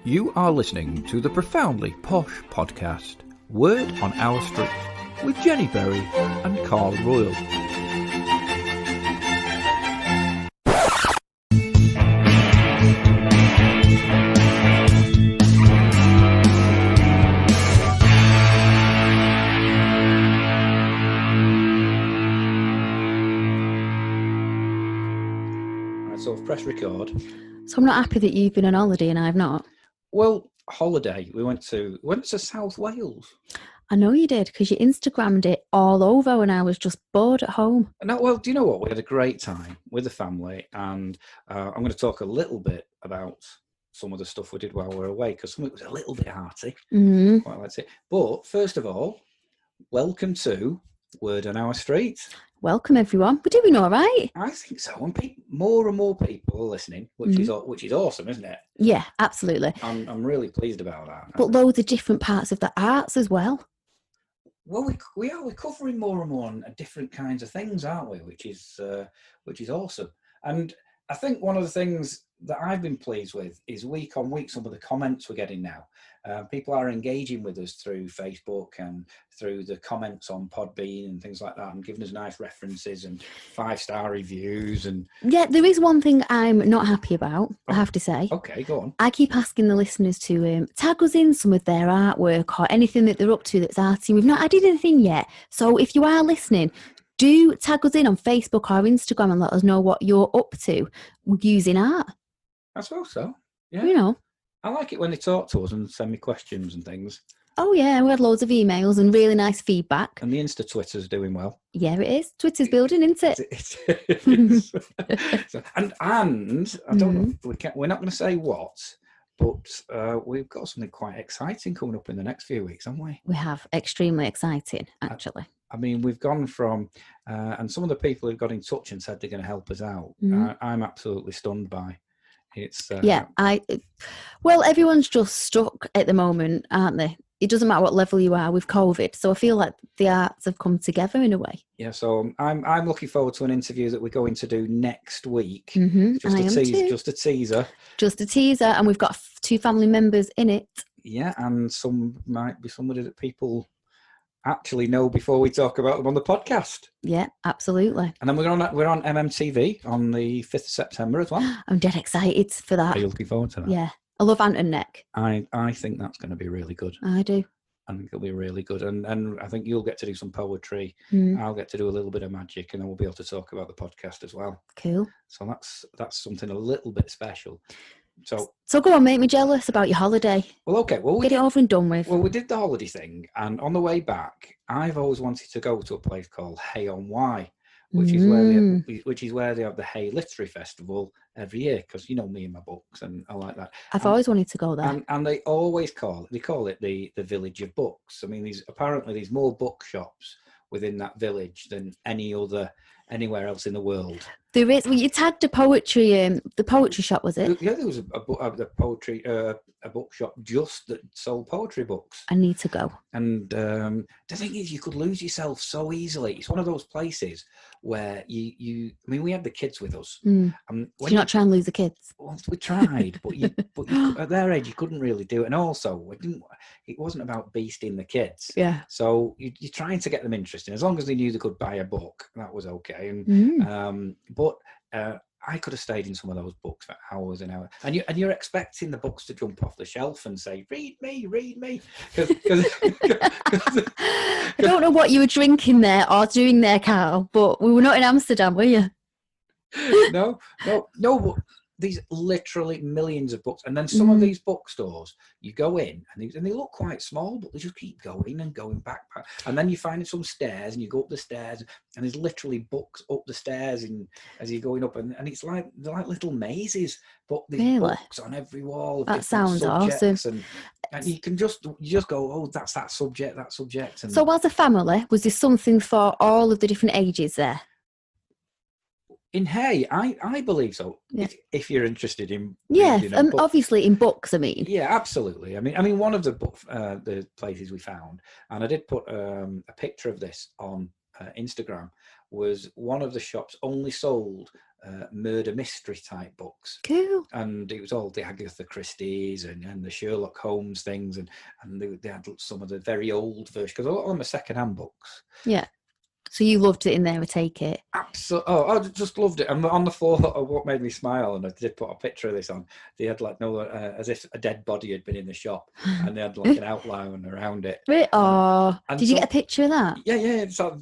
You are listening to the Profoundly Posh podcast, Word on Our Street, with Jenny Berry and Carl Royal. So I've pressed record. So I'm not happy that you've been on holiday and I've not. Well, holiday. We went to South Wales. I know you did, because you Instagrammed it all over when I was just bored at home. No, well, do you know what? We had a great time with the family, and I'm going to talk a little bit about some of the stuff we did while we were away, because some of it was a little bit hearty. Mm-hmm. Quite like it. But first of all, welcome to Word on Our Street. Welcome, everyone. We're doing all right. I think so. And more and more people are listening, which is awesome, isn't it? Yeah, absolutely. I'm really pleased about that. But loads of different parts of the arts as well. Well, we're covering more and more on different kinds of things, aren't we? Which is awesome. And I think one of the things that I've been pleased with is week on week some of the comments we're getting now. People are engaging with us through Facebook and through the comments on Podbean and things like that, and giving us nice references and 5-star reviews. And yeah, there is one thing I'm not happy about, I have to say. Okay, go on. I keep asking the listeners to tag us in some of their artwork or anything that they're up to that's arty. We've not added anything yet. So if you are listening, do tag us in on Facebook or Instagram and let us know what you're up to using art. I suppose so. Yeah. You know. I like it when they talk to us and send me questions and things. Oh, yeah. We had loads of emails and really nice feedback. And the Twitter's doing well. Yeah, it is. Twitter's building, isn't it? It is. So, and I don't know, we're not going to say what, but we've got something quite exciting coming up in the next few weeks, haven't we? We have. Extremely exciting, actually. I mean, we've gone from, and some of the people who've got in touch and said they're going to help us out, I'm absolutely stunned by. It's well, everyone's just stuck at the moment, aren't they? It doesn't matter what level you are with COVID. So I feel like the arts have come together in a way. Yeah, so I'm looking forward to an interview that we're going to do next week. Just a teaser. Just a teaser, and we've got 2 family members in it. Yeah, and some might be somebody that people actually know before we talk about them on the podcast. Yeah, absolutely. And then we're on MMTV on the 5th of September as well. I'm dead excited for that. Are you looking forward to that? Yeah. I love Ant and Neck. I think that's going to be really good. I do. I think it'll be really good. And I think you'll get to do some poetry. I'll get to do a little bit of magic, and then we'll be able to talk about the podcast as well. Cool. So that's something a little bit special. So go on, make me jealous about your holiday. Well, okay. Well, get it over and done with. Well, we did the holiday thing, and on the way back, I've always wanted to go to a place called Hay on Wye, which is where they have the Hay Literary Festival every year. Because you know me and my books, and I like that. I've always wanted to go there. And they always call it the village of books. I mean, there's more bookshops within that village than anywhere else in the world. There is. Well, you tagged the poetry shop, was it? Yeah, there was a bookshop just that sold poetry books. I need to go. And the thing is, you could lose yourself so easily. It's one of those places where I mean, we had the kids with us. Did you not try and lose the kids? Well, we tried, but at their age, you couldn't really do it. And also, it wasn't about beasting the kids. Yeah. So you're trying to get them interested. As long as they knew they could buy a book, that was okay. And but I could have stayed in some of those books for hours and hours. And you're expecting the books to jump off the shelf and say, "Read me, read me." I don't know what you were drinking there or doing there, Carl, but we were not in Amsterdam, were you? No. But these literally millions of books, and then some of these bookstores, you go in and they look quite small, but they just keep going and going back, and then you find some stairs and you go up the stairs and there's literally books up the stairs and as you're going up, and it's like they're like little mazes, but there's books on every wall. That sounds awesome. And you just go, oh, that's that subject. And so as a family, was there something for all of the different ages there? In Hay, I believe so. Yeah. If you're interested in obviously in books, I mean. Yeah, absolutely. I mean, one of the the places we found, and I did put a picture of this on Instagram, was one of the shops only sold murder mystery type books. Cool. And it was all the Agatha Christie's and the Sherlock Holmes things, and they had some of the very old versions, because a lot of them are second-hand books. Yeah. So you loved it in there, I take it. Absolutely. Oh, I just loved it. And on the floor, what made me smile, and I did put a picture of this on, they had as if a dead body had been in the shop, and they had like an outline around it. Oh, did you get a picture of that? Yeah. So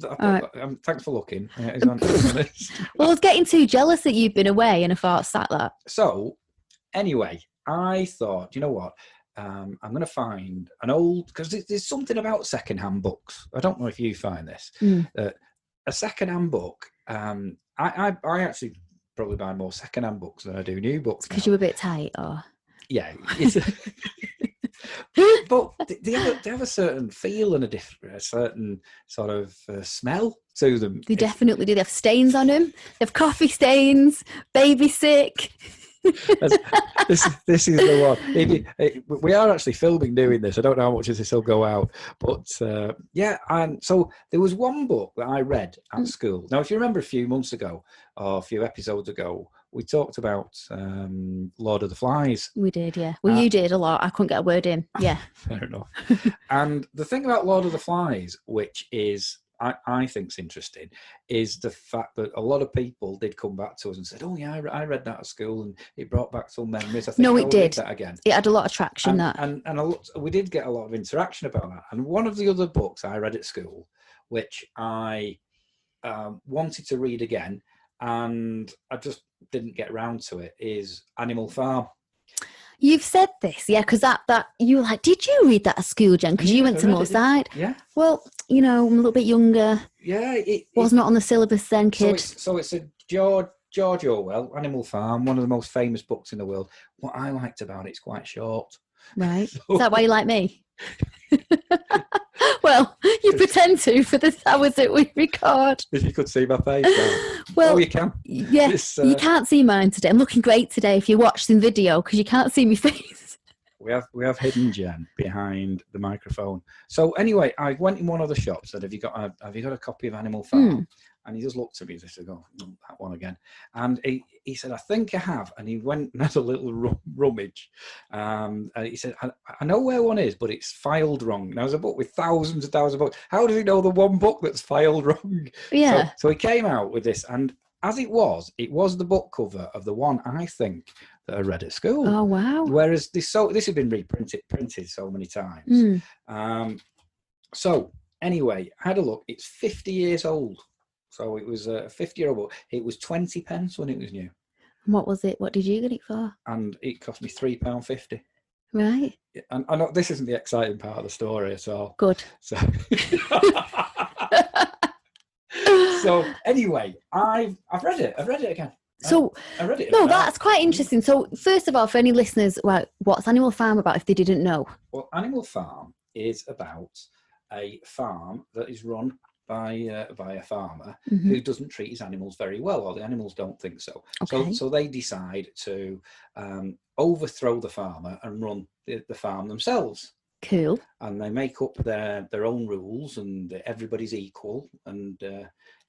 thanks for looking. Well, I was getting too jealous that you'd been away, and I thought, sat that. So, anyway, I thought, you know what? I'm going to find an old, because there's something about second-hand books. I don't know if you find this. A second-hand book, I actually probably buy more second-hand books than I do new books. Because you're a bit tight, or? Yeah. But they have a certain feel and a certain sort of smell to them. They definitely do. They have stains on them. They have coffee stains, baby sick. This is the one. We are actually filming doing this. I don't know how much of this will go out, but and so there was one book that I read at school. Now, if you remember a few months ago or a few episodes ago, we talked about Lord of the Flies. We did, yeah. Well, you did a lot. I couldn't get a word in. Yeah. Fair enough. And the thing about Lord of the Flies, which is I think's interesting, is the fact that a lot of people did come back to us and said, "Oh yeah, I read that at school, and it brought back some memories." I think it did. That again. It had a lot of traction. And we did get a lot of interaction about that. And one of the other books I read at school, which I wanted to read again, and I just didn't get around to it, is Animal Farm. You've said this, yeah, because that you were like, did you read that at school, Jen? Because you went to Moorside. Yeah. Well, I'm a little bit younger. Yeah. It was not on the syllabus then, kid. So it's a George Orwell, Animal Farm, one of the most famous books in the world. What I liked about it's quite short. Right. So, is that why you like me? Well, you pretend to for the hours that we record. If you could see my face. Well, you can. Yeah, you can't see mine today. I'm looking great today if you watch the video, because you can't see my face. We have hidden Jen behind the microphone. So anyway, I went in one of the shops, said, have you got a copy of Animal Farm? And he just looked at me and said, "Oh, that one again." And he said, "I think I have." And he went and had a little rummage. And he said, I know where one is, but it's filed wrong. Now, there's a book with thousands and thousands of books. How does he know the one book that's filed wrong? Yeah. So he came out with this. And as it was the book cover of the one I think that I read at school. Oh, wow. Whereas this had been printed so many times. So anyway, I had a look. It's 50 years old. So it was a 50-year-old book. It was 20 pence when it was new. And what was it? What did you get it for? And it cost me £3.50. Right. And I know this isn't the exciting part of the story at all. Good. So, so anyway, I've read it. I've read it again. So I read it. No, that's quite interesting. So first of all, for any listeners, what's Animal Farm about if they didn't know? Well, Animal Farm is about a farm that is run by a farmer who doesn't treat his animals very well, or the animals don't think so. Okay. So they decide to overthrow the farmer and run the farm themselves. Cool. And they make up their own rules, and everybody's equal, and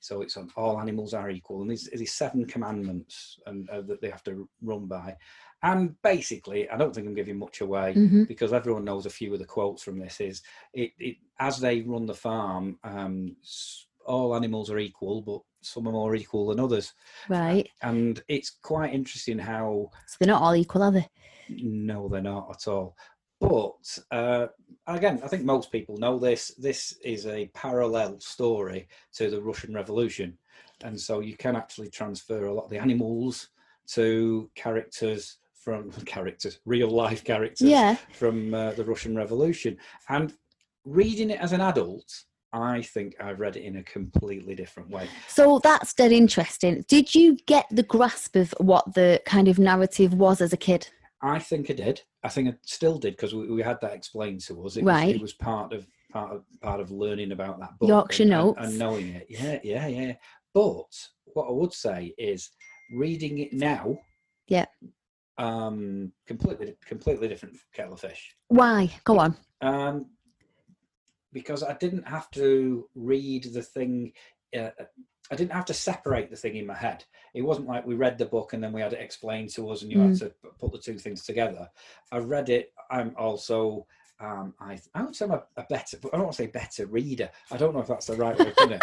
so it's all animals are equal. And there's 7 commandments and that they have to run by. And basically, I don't think I'm giving much away because everyone knows a few of the quotes from this. Is it as they run the farm, all animals are equal, but some are more equal than others. Right. And it's quite interesting how... So they're not all equal, are they? No, they're not at all. But again, I think most people know this. This is a parallel story to the Russian Revolution. And so you can actually transfer a lot of the animals to real life characters from the Russian Revolution. And reading it as an adult, I think I've read it in a completely different way. So that's dead interesting. Did you get the grasp of what the kind of narrative was as a kid? I think I did. I think I still did, because we had that explained to us. It was part of learning about that book. Yorkshire Notes. And knowing it. Yeah. But what I would say is reading it now. Yeah. Completely different kettle of fish. Why? Go on. Because I didn't have to read the thing. I didn't have to separate the thing in my head. It wasn't like we read the book and then we had it explained to us and you had to put the two things together. I read it. I'm also, I would say I'm a better, I don't want to say better reader. I don't know if that's the right way of putting it.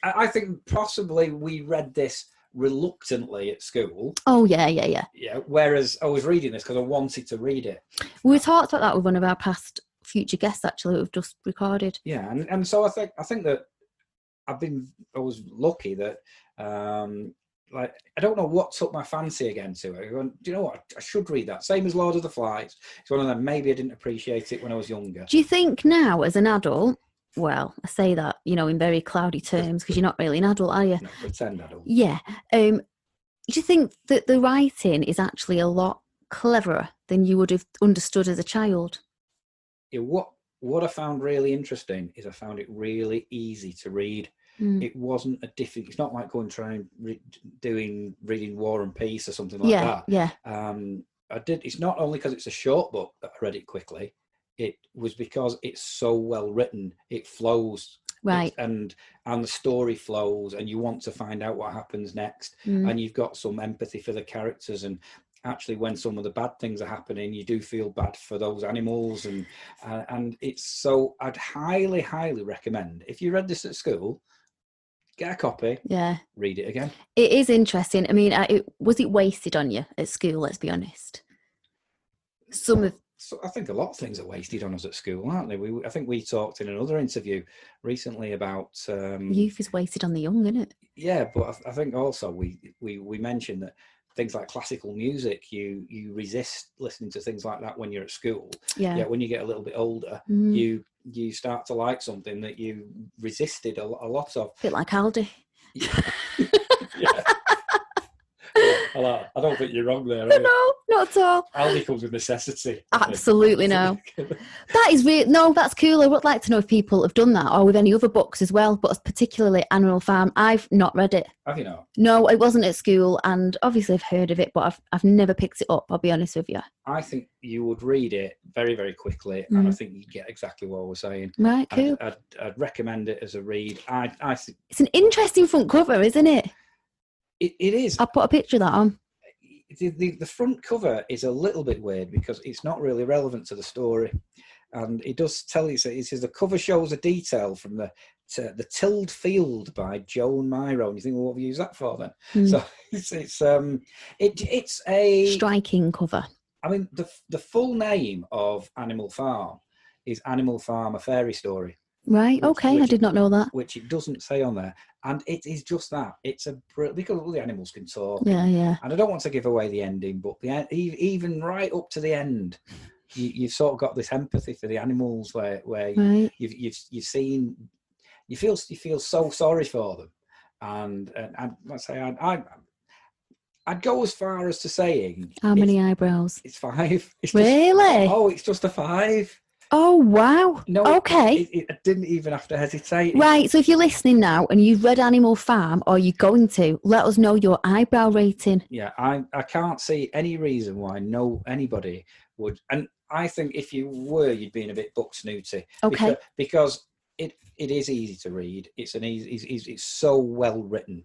I think possibly we read this reluctantly at school. Oh, yeah. Yeah. Whereas I was reading this because I wanted to read it. We talked about that with one of our past future guests, actually, we've just recorded. Yeah, and so I think that I was lucky that like I don't know what took my fancy again to it. Do you know what? I should read that. Same as Lord of the Flies. It's one of them. Maybe I didn't appreciate it when I was younger. Do you think now, as an adult? Well, I say that, in very cloudy terms because you're not really an adult, are you? No, pretend adult. Yeah. Do you think that the writing is actually a lot cleverer than you would have understood as a child? Yeah, what I found really interesting is I found it really easy to read. It wasn't it's not like going trying reading War and Peace or something like that. Yeah. It's not only because it's a short book that I read it quickly. It was because it's so well written. It flows, right, and the story flows, and you want to find out what happens next, and you've got some empathy for the characters. And actually, when some of the bad things are happening, you do feel bad for those animals, and it's so. I'd highly recommend, if you read this at school, get a copy. Yeah, read it again. It is interesting. I mean, was it wasted on you at school? Let's be honest. So I think a lot of things are wasted on us at school, aren't they? I think we talked in another interview recently about youth is wasted on the young, isn't it? Yeah, but I think also we mentioned that things like classical music, you resist listening to things like that when you're at school. Yeah. When you get a little bit older, you start to like something that you resisted a lot of. A bit like Aldi. Yeah. I don't think you're wrong there. No, not at all. Aldi comes with necessity. Absolutely no. That is weird. No, that's cool. I would like to know if people have done that or with any other books as well, but particularly Animal Farm. I've not read it. Have you not? No, it wasn't at school, and obviously I've heard of it, but I've never picked it up, I'll be honest with you. I think you would read it very, very quickly, and I think you'd get exactly what I was saying. Right, cool. I'd recommend it as a read. I think it's an interesting front cover, isn't it? It is. I'll put a picture of that on. The front cover is a little bit weird because it's not really relevant to the story, and it does tell you. It says the cover shows a detail from the tilled field by Joan Myro, and you think, well, what have you used that for then? So it's a striking cover. I mean, the full name of Animal Farm is Animal Farm: A Fairy Story. Right. Okay. I did not know that. Which it doesn't say on there, and it is just that. It's because all the animals can talk. Yeah. And I don't want to give away the ending, but even right up to the end, you've sort of got this empathy for the animals, where right. you've seen, you feel so sorry for them, and let's say I'd go as far as to saying how many eyebrows? It's 5. Really? It's just a 5. Oh, wow. No, okay. I didn't even have to hesitate. Right, so if you're listening now and you've read Animal Farm or you're going to, let us know your eyebrow rating. Yeah, I can't see any reason why anybody would. And I think if you were, you'd be in a bit book snooty. Okay. Because it is easy to read. It's so well written.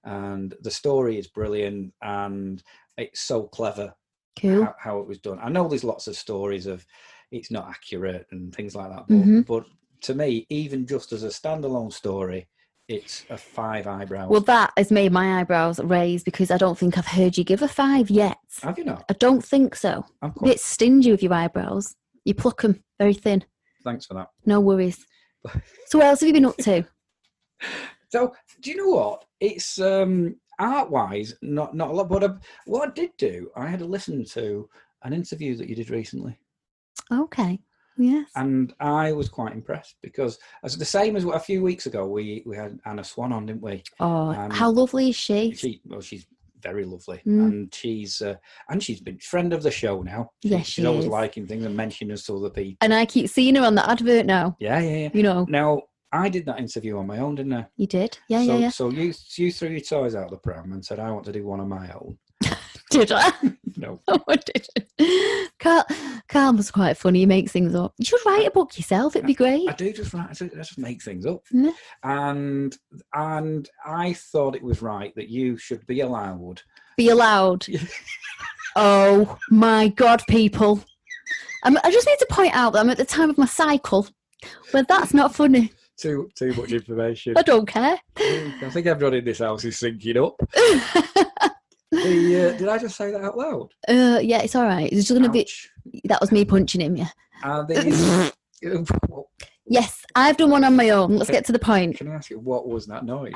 And the story is brilliant. And it's so clever. Cool. How it was done. I know there's lots of stories of it's not accurate and things like that, but to me, even just as a standalone story, it's a 5 eyebrows. Well, that has made my eyebrows raise because I don't think I've heard you give a 5 yet. Have you not? I don't think so. I'm a bit stingy with your eyebrows. You pluck them very thin. Thanks for that. No worries. So what else have you been up to? So, do you know what? It's art-wise, not a lot, but what I did do, I had to listen to an interview that you did recently. Okay. Yes. And I was quite impressed because, as the same as a few weeks ago, we had Anna Swan on, didn't we? Oh, how lovely is she? She's very lovely, and she's been friend of the show now. She's always liking things and mentioning us to other people. And I keep seeing her on the advert now. Yeah. You know. Now I did that interview on my own, didn't I? You did. Yeah. So you threw your toys out of the pram and said, I want to do one on my own. Did I? No, yourself. No, I didn't. Carl was quite funny. He makes things up. You should write a book yourself. It'd be great. I do just write. I just make things up. Yeah. And I thought it was right that you should be allowed. Be allowed. Oh my God, people! I just need to point out that I'm at the time of my cycle, but that's not funny. Too much information. I don't care. I think everyone in this house is syncing up. Did I just say that out loud? Yeah, it's all right. It's just going to be. That was me punching him, yeah. Yes, I've done one on my own. Let's get to the point. Can I ask you, what was that noise?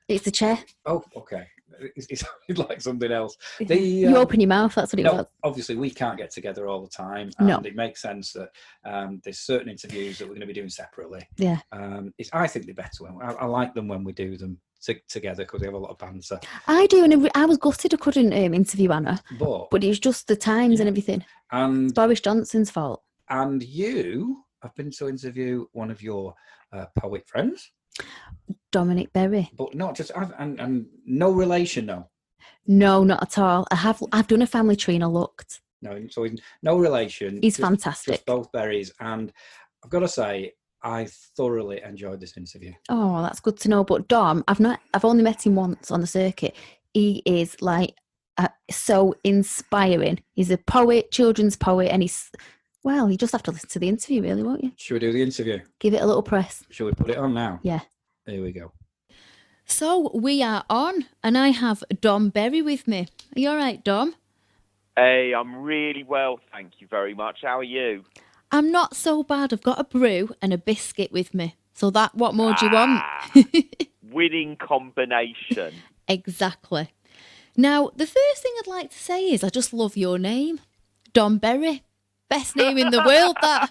It's the chair. Oh, okay. It sounded like something else. You open your mouth, that's what it was. Obviously, we can't get together all the time, and it makes sense that there's certain interviews that we're going to be doing separately. Yeah. I think they're better when I like them when we do them together because we have a lot of banter. I do, and I was gutted I couldn't interview Anna, but it was just the times and everything. And it's Boris Johnson's fault. And you have been to interview one of your poet friends, Dominic Berry, but not just and no relation, no. No, not at all. I've done a family tree and I looked. No, so no relation. He's fantastic. Just both Berries, and I've got to say, I thoroughly enjoyed this interview. Oh, that's good to know. But Dom, I've only met him once on the circuit. He is like so inspiring. He's a poet, children's poet, and you just have to listen to the interview, really, won't you? Should we do the interview? Give it a little press. Shall we put it on now? Yeah. Here we go. So we are on, and I have Dom Berry with me. Are you all right, Dom? Hey, I'm really well, thank you very much. How are you? I'm not so bad. I've got a brew and a biscuit with me. So what more do you want? Winning combination. Exactly. Now, the first thing I'd like to say is I just love your name. Dom Berry. Best name in the world, that.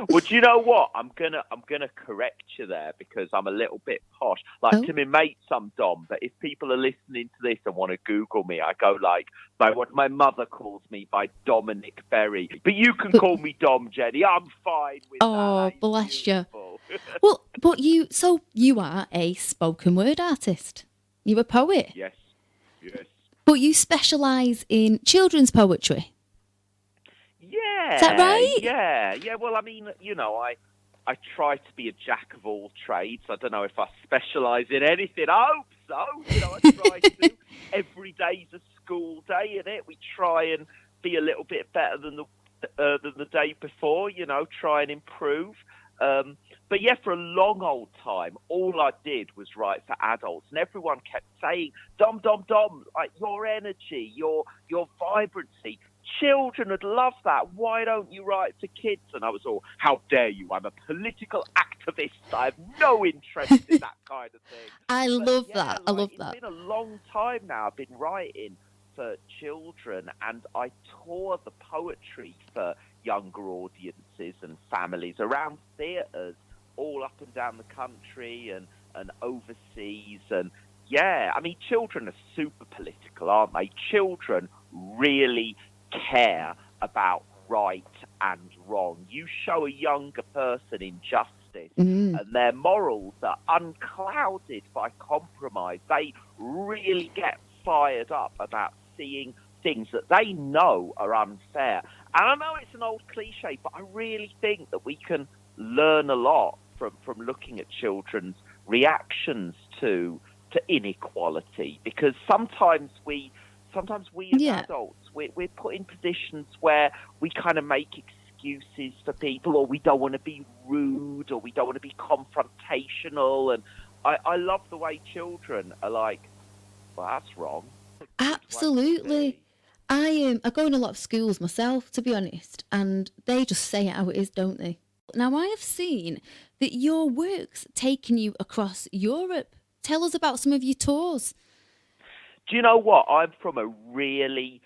Well, do you know what? I'm gonna correct you there because I'm a little bit posh. To my mates, I'm Dom, but if people are listening to this and want to Google me, I go by what my mother calls me, by Dominic Berry. But you can call me Dom, Jenny. I'm fine with that. Oh, bless you. Well, but you are a spoken word artist. You're a poet. Yes. But you specialise in children's poetry. Yeah. Is that right? Yeah. Well, I mean, I try to be a jack of all trades. I don't know if I specialise in anything. I hope so. I try to. Every day's a school day, isn't it? We try and be a little bit better than the day before. Try and improve. But yeah, for a long old time, all I did was write for adults, and everyone kept saying, "Dom, like your energy, your vibrancy." Children would love that. Why don't you write to kids? And I was all, how dare you? I'm a political activist. I have no interest in that kind of thing. I love that. It's been a long time now. I've been writing for children, and I tour the poetry for younger audiences and families around theatres all up and down the country and overseas. And yeah, I mean, children are super political, aren't they? Children really care about right and wrong. You show a younger person injustice and their morals are unclouded by compromise. They really get fired up about seeing things that they know are unfair. And I know it's an old cliche, but I really think that we can learn a lot from looking at children's reactions to inequality, because sometimes we as adults, we're put in positions where we kind of make excuses for people, or we don't want to be rude, or we don't want to be confrontational. And I love the way children are like, well, that's wrong. Absolutely. I go in a lot of schools myself, to be honest, and they just say it how it is, don't they? Now, I have seen that your work's taken you across Europe. Tell us about some of your tours. Do you know what? I'm from a really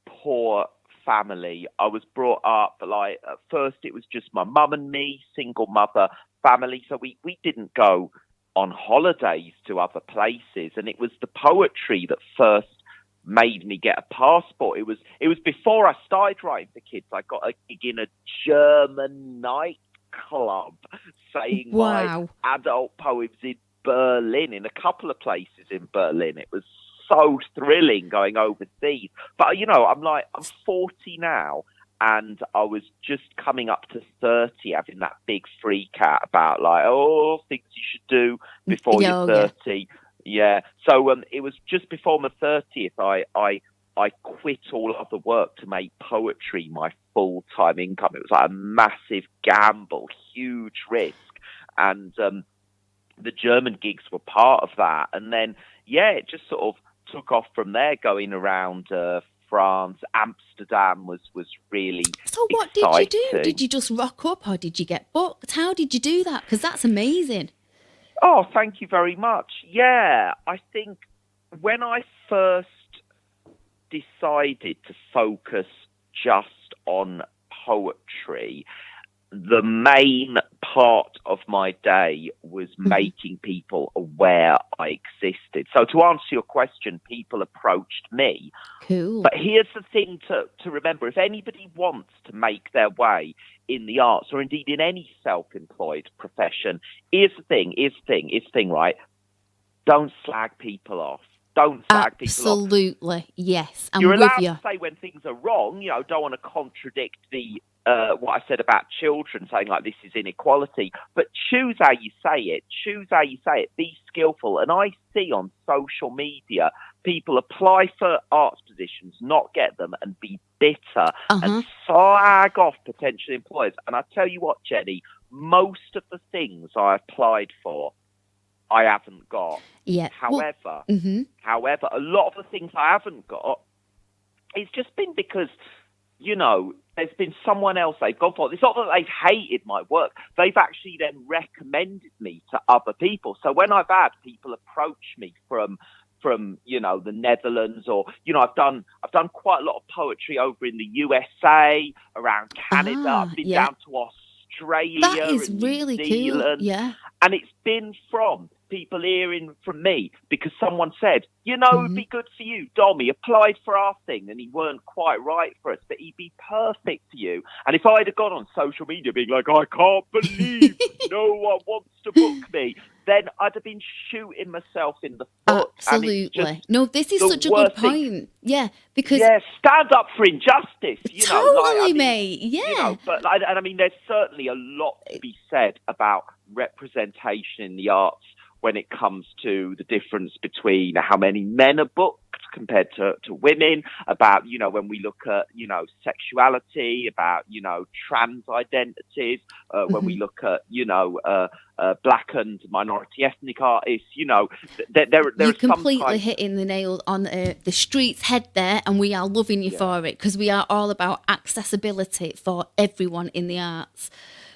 poor family. I was brought up, at first it was just my mum and me, single mother family. So we didn't go on holidays to other places. And it was the poetry that first made me get a passport. It was before I started writing for kids. I got a gig in a German nightclub saying my adult poems in Berlin, in a couple of places in Berlin. It was so thrilling going overseas. But, you know, I'm 40 now, and I was just coming up to 30, having that big freak out about, like, things you should do before you're 30. Yeah. So it was just before my 30th, I quit all other work to make poetry my full-time income. It was like a massive gamble, huge risk. And the German gigs were part of that. And then, it just sort of took off from there, going around France. Amsterdam was really So what exciting. did you do? Did you just rock up, or did you get booked? How did you do that? Because that's amazing. Oh, thank you very much. Yeah, I think when I first decided to focus just on poetry, the main part of my day was making people aware I existed. So to answer your question, people approached me. Cool. But here's the thing to remember. If anybody wants to make their way in the arts, or indeed in any self-employed profession, here's the thing, right? Don't slag people off. Don't slag people off. Absolutely, yes. I'm You're with allowed you. to say when things are wrong. You know, don't want to contradict the what I said about children, saying like this is inequality. But choose how you say it. Choose how you say it. Be skillful. And I see on social media people apply for arts positions, not get them, and be bitter and slag off potential employers. And I tell you what, Jenny, most of the things I applied for, I haven't got. Yeah. However, a lot of the things I haven't got, it's just been because, you know, there's been someone else they've gone for. It's not that they've hated my work. They've actually then recommended me to other people. So when I've had people approach me from you know, the Netherlands, or, you know, I've done quite a lot of poetry over in the USA, around Canada. I've been down to Australia. That is and really New Zealand. cool. Yeah. And it's been from people hearing from me because someone said, you know, it'd be good for you. Dom, he applied for our thing and he weren't quite right for us, but he'd be perfect for you. And if I'd have gone on social media being like, I can't believe no one wants to book me, then I'd have been shooting myself in the foot. Absolutely. No, this is such a good point. Yeah, because... Yeah, stand up for injustice. You know, totally, mate. Yeah. You know, but I mean, there's certainly a lot to be said about representation in the arts when it comes to the difference between how many men are booked compared to women, about, you know, when we look at, you know, sexuality, about, you know, trans identities, when we look at, you know, black and minority ethnic artists, you know, you're completely hitting the nail on the street's head there, and we are loving you for it, because we are all about accessibility for everyone in the arts.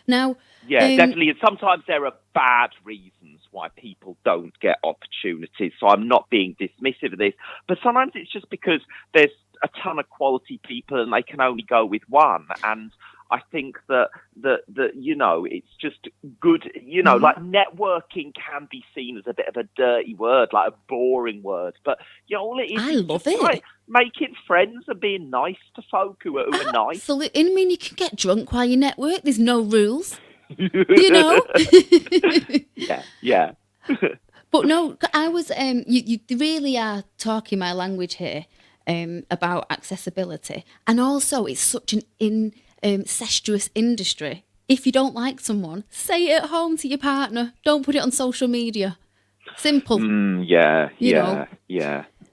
Now, definitely. And sometimes there are bad reasons why people don't get opportunities. So I'm not being dismissive of this, but sometimes it's just because there's a ton of quality people and they can only go with one. And I think that you know, it's just good, you know, like networking can be seen as a bit of a dirty word, like a boring word. But, you know, all it is, I love it. Like making friends and being nice to folk who are nice. Absolutely. I mean, you can get drunk while you network. There's no rules. You know? Yeah. But no, I was, you really are talking my language here about accessibility. And also, it's such an incestuous industry. If you don't like someone, say it at home to your partner. Don't put it on social media. Simple. Yeah.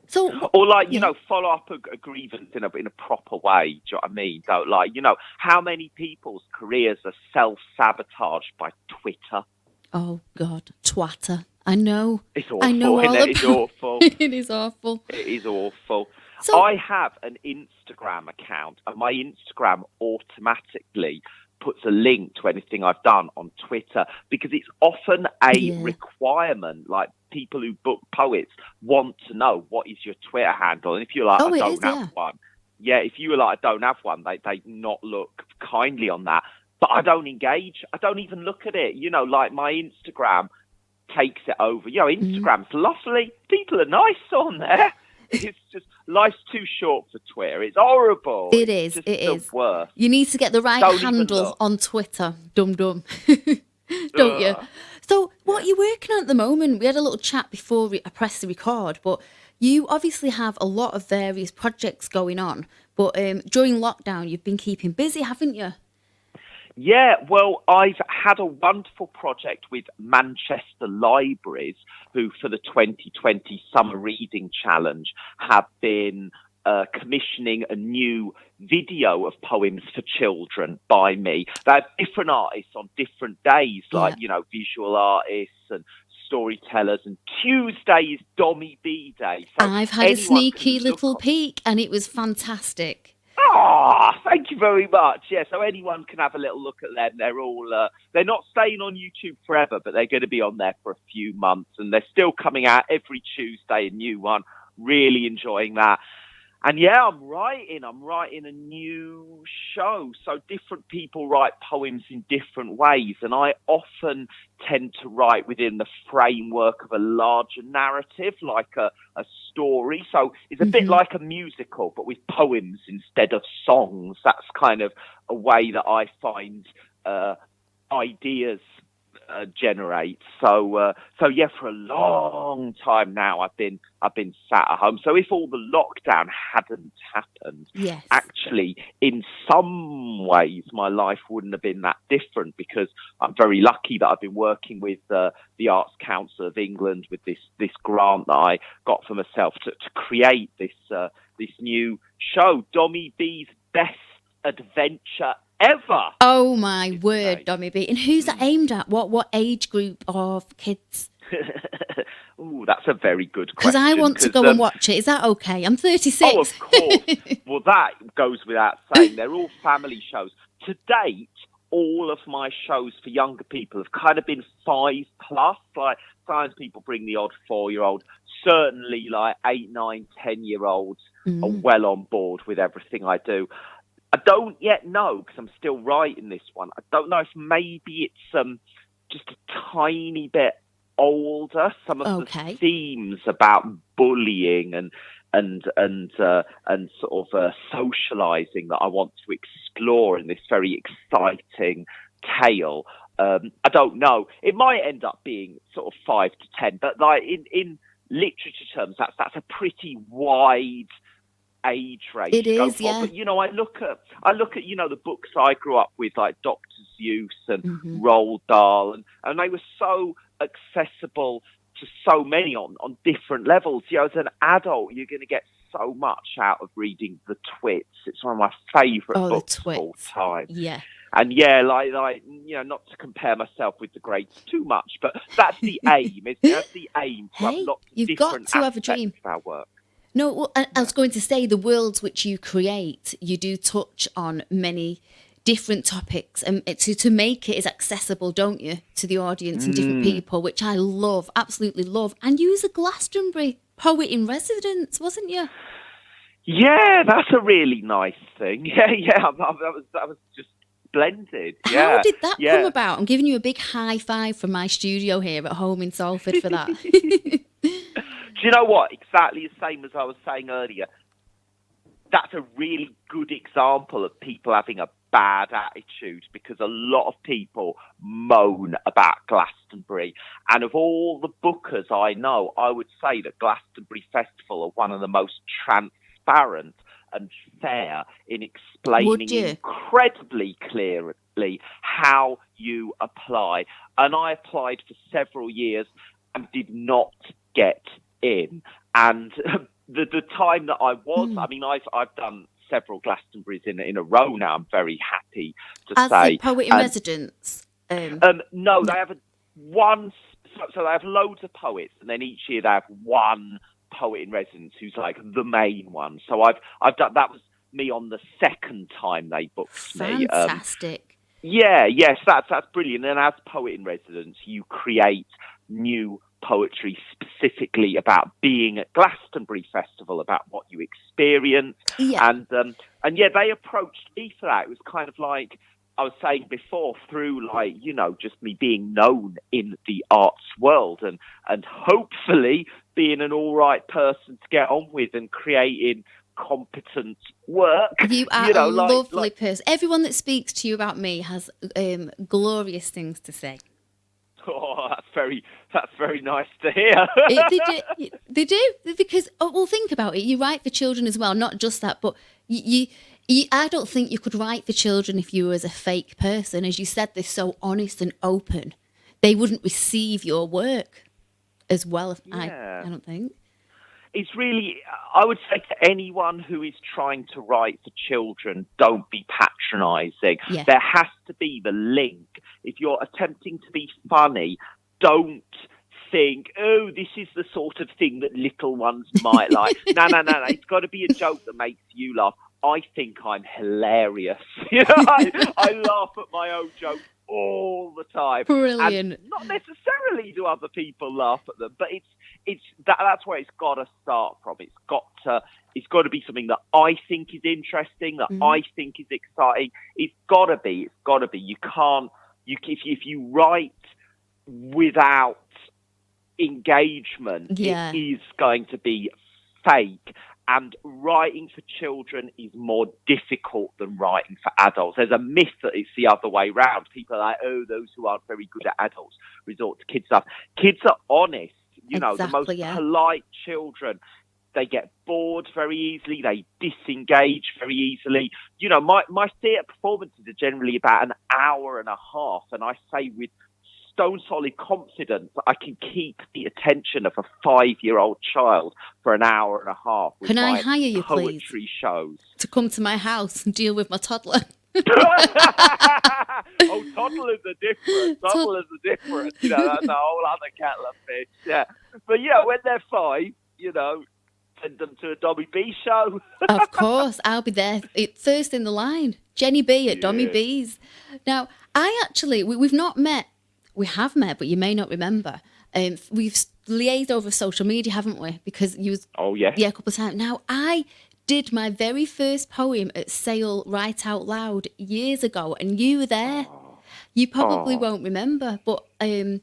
So, or like, you know, follow up a grievance in a proper way. Do you know what I mean? Don't, like, you know, how many people's careers are self-sabotaged by Twitter? Oh God, twatter. I know. It's awful. I know all about It's awful. It is awful. It is awful. So, I have an Instagram account, and my Instagram automatically puts a link to anything I've done on Twitter, because it's often a requirement. Like, people who book poets want to know, what is your Twitter handle? And if you're like, I don't have one. Yeah, if you were like, I don't have one, they not look kindly on that. But I don't engage. I don't even look at it. You know, like, my Instagram takes it over. You know, Instagram's lovely. People are nice on there. It's just, life's too short for Twitter. It's horrible. It is. Just it is. Worst. You need to get the right handle on Twitter. Dum. Don't you? So, what are you working on at the moment? We had a little chat before I pressed the record, but you obviously have a lot of various projects going on. But during lockdown, you've been keeping busy, haven't you? Yeah, well, I've had a wonderful project with Manchester Libraries, who for the 2020 Summer Reading Challenge have been commissioning a new video of poems for children by me. They have different artists on different days, like, visual artists and storytellers, and Tuesday is Dommy B Day. So I've had a sneaky little peek and it was fantastic. Thank you very much. Yeah, so anyone can have a little look at them. They're all, they're not staying on YouTube forever, but they're going to be on there for a few months, and they're still coming out every Tuesday, a new one. Really enjoying that. And yeah, I'm writing a new show. So different people write poems in different ways. And I often tend to write within the framework of a larger narrative, like a story. So it's a bit like a musical, but with poems instead of songs. That's kind of a way that I find ideas generate. So yeah, for a long time now, I've been sat at home. So if all the lockdown hadn't happened, actually, in some ways, my life wouldn't have been that different, because I'm very lucky that I've been working with the Arts Council of England with this grant that I got for myself to create this new show, Dommy B's Best Adventure Ever. Oh my word, Dommy B. And who's that aimed at? What age group of kids? Ooh, that's a very good question. Because I want to go and watch it. Is that okay? I'm 36. Oh, of course. Well, that goes without saying. They're all family shows. To date, all of my shows for younger people have kind of been 5+. Like, sometimes people bring the odd 4-year-old. Certainly, like 8, 9, 10-year-olds are well on board with everything I do. I don't yet know, because I'm still writing this one. I don't know if maybe it's just a tiny bit older. Some of the themes about bullying and sort of socializing that I want to explore in this very exciting tale. I don't know. It might end up being sort of 5 to 10, but like in literature terms, that's a pretty wide age range. It is, yeah. But I look at the books I grew up with, like Dr. Seuss and Roald Dahl, and they were so accessible to so many on different levels. As an adult, you're going to get so much out of reading The Twits. It's one of my favourite books of all time. Yeah. And yeah, like not to compare myself with the greats too much, but that's the aim. That's the aim. To have lots of you've got to have a dream of our work. No, well, I was going to say, the worlds which you create, you do touch on many different topics, and to make it as accessible, don't you, to the audience and different people, which I love, absolutely love. And you was a Glastonbury poet in residence, wasn't you? Yeah, that's a really nice thing. Yeah, that was just splendid. Yeah. How did that come about? I'm giving you a big high five from my studio here at home in Salford for that. Do you know what? Exactly the same as I was saying earlier. That's a really good example of people having a bad attitude, because a lot of people moan about Glastonbury. And of all the bookers I know, I would say that Glastonbury Festival are one of the most transparent and fair in explaining incredibly clearly how you apply. And I applied for several years and did not get in. And the time that I was, I mean, I've done several Glastonburys in a row now. I'm very happy to say. As a poet in residence? No, they have one. So they have loads of poets, and then each year they have one poet in residence who's like the main one. So I've done that. Was me on the second time they booked me. Fantastic. Yes, that's brilliant. And as poet in residence, you create new poetry specifically about being at Glastonbury Festival, about what you experience. Yeah. And yeah, they approached me for that. It was kind of like I was saying before, through like, just me being known in the arts world and hopefully being an all right person to get on with and creating competent work. You are a lovely person. Everyone that speaks to you about me has glorious things to say. Oh, that's very nice to hear. They do because well, think about it. You write for children as well, not just that, but you I don't think you could write for children if you were as a fake person. As you said, they're so honest and open. They wouldn't receive your work as well. Yeah. I don't think. It's really, I would say to anyone who is trying to write for children, don't be patronising. Yeah. There has to be the link. If you're attempting to be funny, don't think, oh, this is the sort of thing that little ones might like. No. It's got to be a joke that makes you laugh. I think I'm hilarious. I laugh at my own jokes all the time. Brilliant. And not necessarily do other people laugh at them, but that's where it's got to start from. It's got to be something that I think is interesting, that I think is exciting. It's got to be. You can't. If you write without engagement, it is going to be fake. And writing for children is more difficult than writing for adults. There's a myth that it's the other way round. People are like, oh, those who aren't very good at adults resort to kids stuff. Kids are honest. The most polite children, they get bored very easily. They disengage very easily. My theatre performances are generally about an hour and a half. And I say with stone solid confidence I can keep the attention of a 5-year-old child for an hour and a half. With Can I hire you, poetry please, shows to come to my house and deal with my toddler? Oh, toddlers are different. That's a whole other kettle of fish. Yeah, but when they're 5, send them to a Dommy B show. Of course, I'll be there. It's first in the line. Jenny B at Dommy B's. Now, we've not met. We have met, but you may not remember. We've liaised over social media, haven't we? Because you was a couple of times. Now, I did my very first poem at Sale Write Out Loud years ago, and you were there. You probably won't remember, but I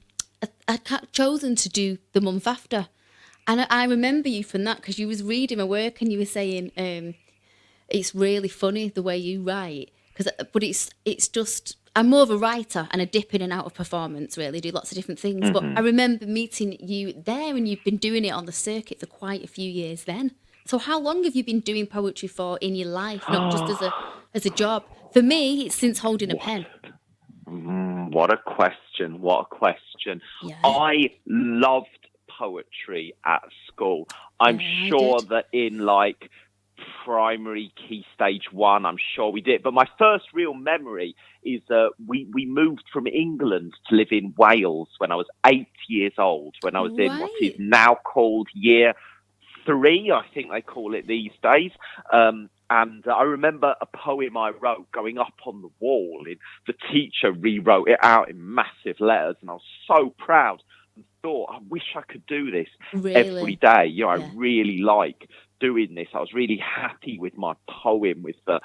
chosen to do the month after. And I remember you from that because you was reading my work and you were saying it's really funny the way you write. But it's just, I'm more of a writer and a dip in and out of performance, really, do lots of different things. But I remember meeting you there and you've been doing it on the circuit for quite a few years then. So how long have you been doing poetry for in your life, not just as a job? For me, it's since holding a pen. What a question. Yeah. I loved poetry at school. I'm sure that in primary key stage 1, I'm sure we did. But my first real memory is that we moved from England to live in Wales when I was 8 years old, when I was in what is now called year 3, I think they call it these days. And I remember a poem I wrote going up on the wall. The teacher rewrote it out in massive letters, and I was so proud and thought, I wish I could do this every day. I really like doing this. I was really happy with my poem, with the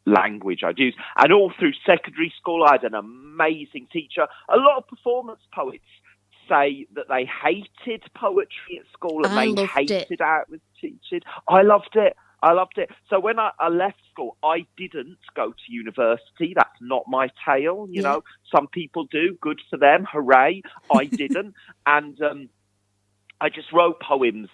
language I'd use. And all through secondary school, I had an amazing teacher. A lot of performance poets say that they hated poetry at school and they hated how it was teaching. I loved it. So when I left school, I didn't go to university. That's not my tale. You know, some people do. Good for them. Hooray. I didn't. And I just wrote poems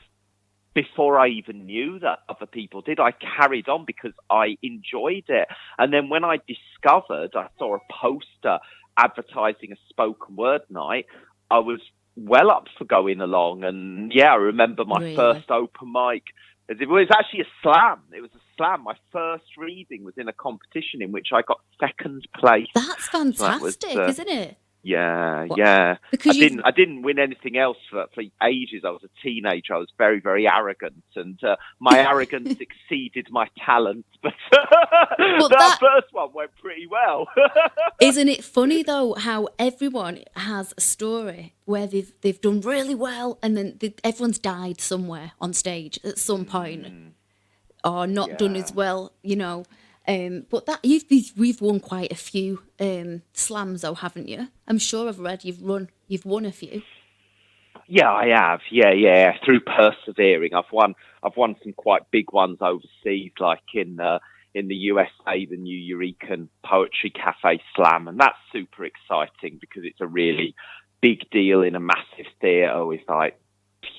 before I even knew that other people did. I carried on because I enjoyed it. And then when I discovered, I saw a poster advertising a spoken word night, I was well up for going along. And I remember my first open mic. It was actually a slam. It was a slam. My first reading was in a competition in which I got second place. That's fantastic, isn't it? Yeah. Because I didn't win anything else for ages. I was a teenager. I was very, very arrogant, and my arrogance exceeded my talent. But that first one went pretty well. Isn't it funny though how everyone has a story where they've done really well, and then everyone's died somewhere on stage at some point, or not done as well, But that we've won quite a few slams, though, haven't you? I'm sure I've read you've won a few. Yeah, I have. Yeah. Through persevering, I've won some quite big ones overseas, like in in the USA, the new Eurekan Poetry Cafe Slam, and that's super exciting because it's a really big deal in a massive theatre with like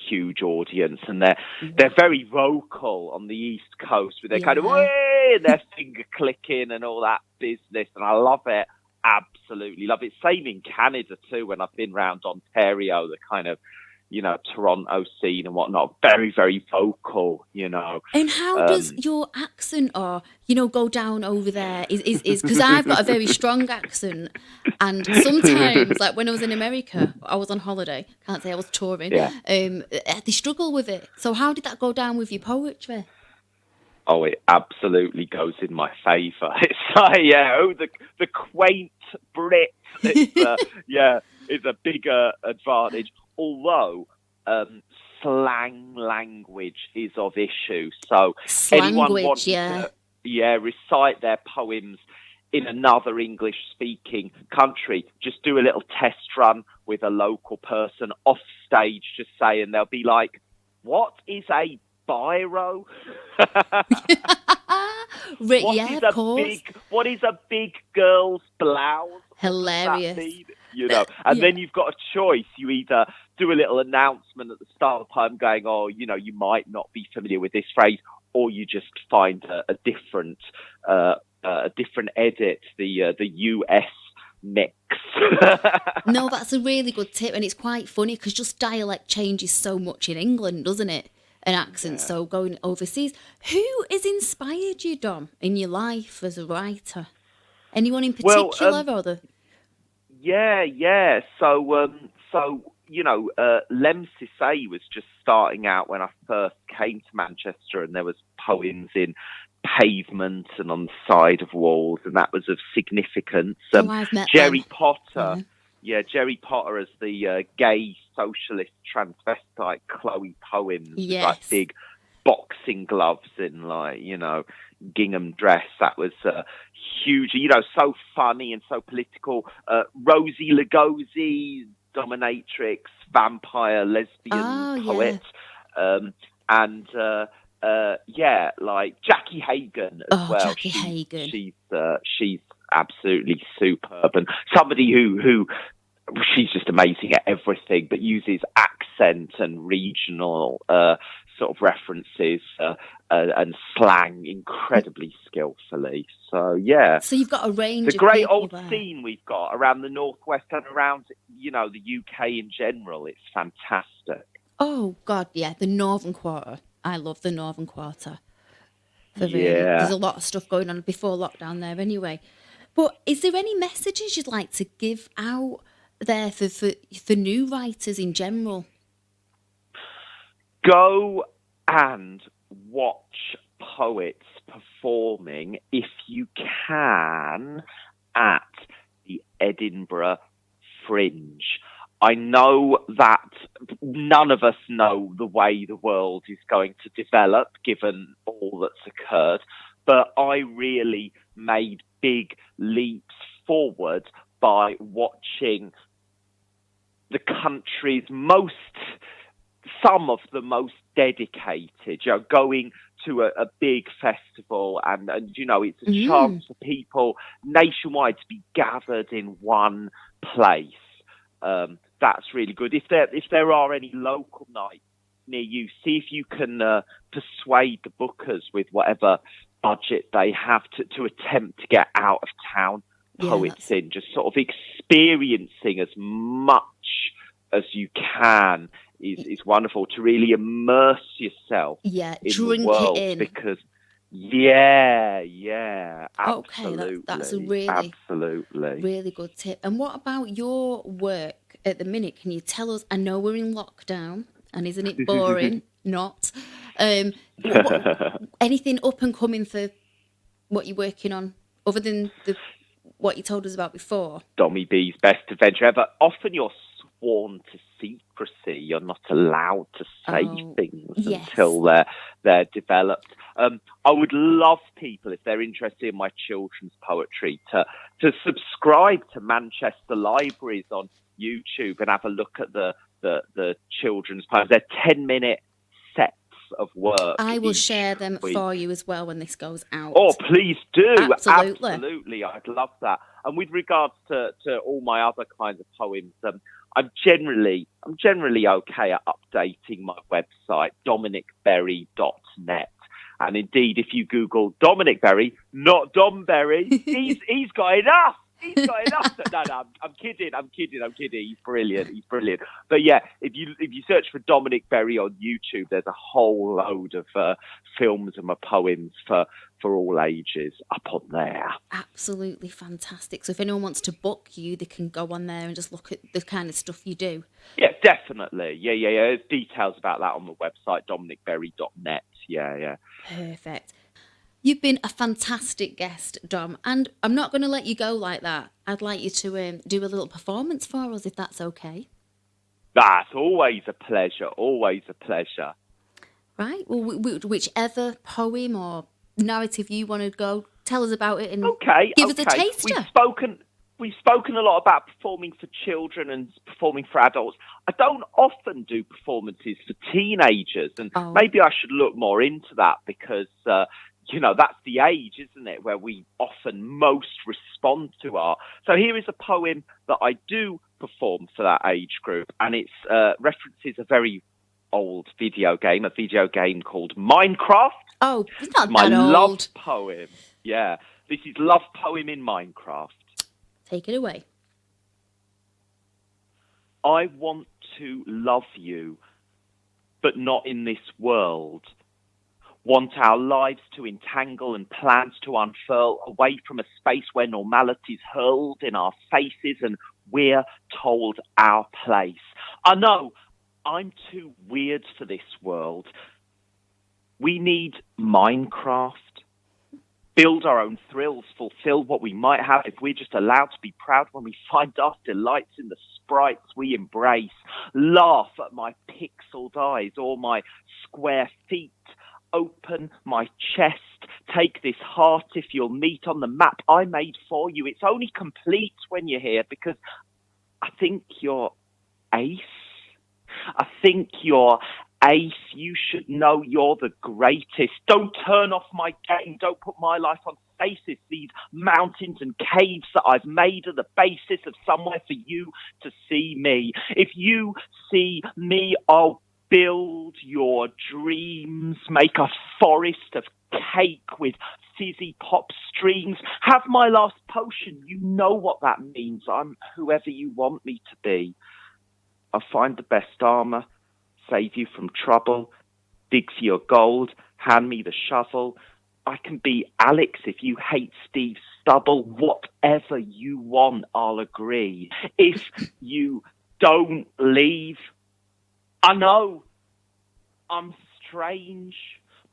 huge audience, and they're very vocal on the East Coast with their kind of way and their finger clicking and all that business, and I love it. Absolutely love it. Same in Canada too, when I've been around Ontario, the kind of, you know, Toronto scene and whatnot, very, very vocal, you know. And how does your accent, or, you know, go down over there? Is because I've got a very strong accent, and sometimes, like when I was in America, I was on holiday, can't say I was touring, they struggle with it. So how did that go down with your poetry? Oh, it absolutely goes in my favour. It's like, the quaint Brit, is a bigger advantage. Although slang language is of issue, so anyone wanting to recite their poems in another English-speaking country, just do a little test run with a local person off stage, just saying, they'll be like, "What is a biro?" What is a big girl's blouse? Hilarious. You know, and then you've got a choice. You either do a little announcement at the start of the poem going, "Oh, you know, you might not be familiar with this phrase," or you just find a different edit, the US mix. No, that's a really good tip, and it's quite funny because just dialect changes so much in England, doesn't it? An accent. So going overseas, who has inspired you, Dom, in your life as a writer? Anyone in particular, or the? Yeah. So you know, Lem Sissay was just starting out when I first came to Manchester, and there was poems in pavement and on the side of walls, and that was of significance. I've met Jerry them. Potter. Yeah, Jerry Potter as the gay socialist transvestite Chloe poems, with like big boxing gloves and like, you know, gingham dress. That was huge, you know, so funny and so political. Rosie Lugosi, dominatrix, vampire, lesbian poet. And like Jackie Hagan as well. Jackie Hagan. She's absolutely superb, and somebody who she's just amazing at everything, but uses accent and regional sort of references and slang incredibly skillfully. So so you've got a range. It's a great old scene we've got around the Northwest and around, you know, the UK in general. It's fantastic. Oh God, the Northern Quarter. I love the Northern Quarter. There's a lot of stuff going on before lockdown there anyway. But is there any messages you'd like to give out there for new writers in general? Go and watch poets performing, if you can, at the Edinburgh Fringe. I know that none of us know the way the world is going to develop given all that's occurred, but I really made big leaps forward by watching the country's some of the most dedicated, you know, going to a big festival, and you know, it's a chance for people nationwide to be gathered in one place. That's really good. If there are any local nights near you, see if you can persuade the bookers with whatever budget they have to attempt to get out of town poets in, just sort of experiencing as much as you can is wonderful, to really immerse yourself in the world, it in. Because absolutely. Okay, that's a really good tip. And what about your work at the minute? Can you tell us? I know we're in lockdown, and isn't it boring? Not. Anything up and coming for what you're working on, other than what you told us about before? Dommy B's best adventure ever. Often you're sworn to secrecy. You're not allowed to say things until they're developed. I would love people, if they're interested in my children's poetry, to subscribe to Manchester Libraries on YouTube and have a look at the children's poems. They're 10-minute sets of work. I will each share them week. for you as well when this goes out. Oh, please do. Absolutely. Absolutely. I'd love that. And with regards to all my other kinds of poems, I'm generally okay at updating my website, dominicberry.net. And indeed, if you Google Dominic Berry, not Dom Berry, he's got enough. He's got enough. No, I'm kidding. He's brilliant. But yeah, if you search for Dominic Berry on YouTube, there's a whole load of films and my poems for all ages up on there. Absolutely fantastic. So if anyone wants to book you, they can go on there and just look at the kind of stuff you do. Yeah, definitely. Yeah. There's details about that on the website, dominicberry.net. Yeah. Perfect. You've been a fantastic guest, Dom, and I'm not going to let you go like that. I'd like you to do a little performance for us, if that's okay. That's always a pleasure. Always a pleasure. Right. Well, whichever poem or narrative you want to go, tell us about it and give us a taster. We've spoken a lot about performing for children and performing for adults. I don't often do performances for teenagers, and maybe I should look more into that because, that's the age, isn't it, where we often most respond to art. So here is a poem that I do perform for that age group, and it references a very old video game called Minecraft. Oh, it's not my that old. Love poem. Yeah, this is Love Poem in Minecraft. Take it away. I want to love you, but not in this world. Want our lives to entangle and plans to unfurl away from a space where normality's hurled in our faces and we're told our place. I know, I'm too weird for this world. We need Minecraft. Build our own thrills, fulfill what we might have if we're just allowed to be proud when we find our delights in the sprites we embrace. Laugh at my pixeled eyes or my square feet. Open my chest. Take this heart if you'll meet on the map I made for you. It's only complete when you're here because I think you're ace. I think you're ace. You should know you're the greatest. Don't turn off my game. Don't put my life on stasis. These mountains and caves that I've made are the basis of somewhere for you to see me. If you see me, I'll build your dreams. Make a forest of cake with fizzy pop streams. Have my last potion. You know what that means. I'm whoever you want me to be. I'll find the best armor. Save you from trouble, dig for your gold, hand me the shovel. I can be Alex if you hate Steve Stubble. Whatever you want, I'll agree. If you don't leave, I know I'm strange,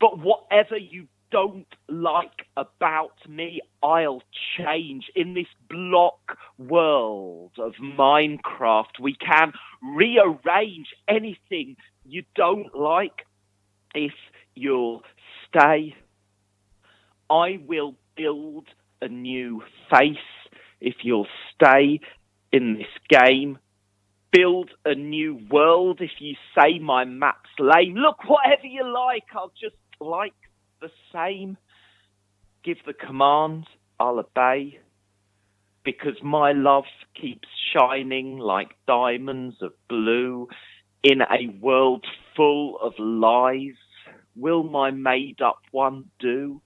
but whatever you don't like about me, I'll change. In this block world of Minecraft, we can rearrange anything you don't like if you'll stay. I will build a new face if you'll stay in this game. Build a new world if you say my map's lame. Look, whatever you like, I'll just like the same. Give the command, I'll obey. Because my love keeps shining like diamonds of blue in a world full of lies. Will my made-up one do?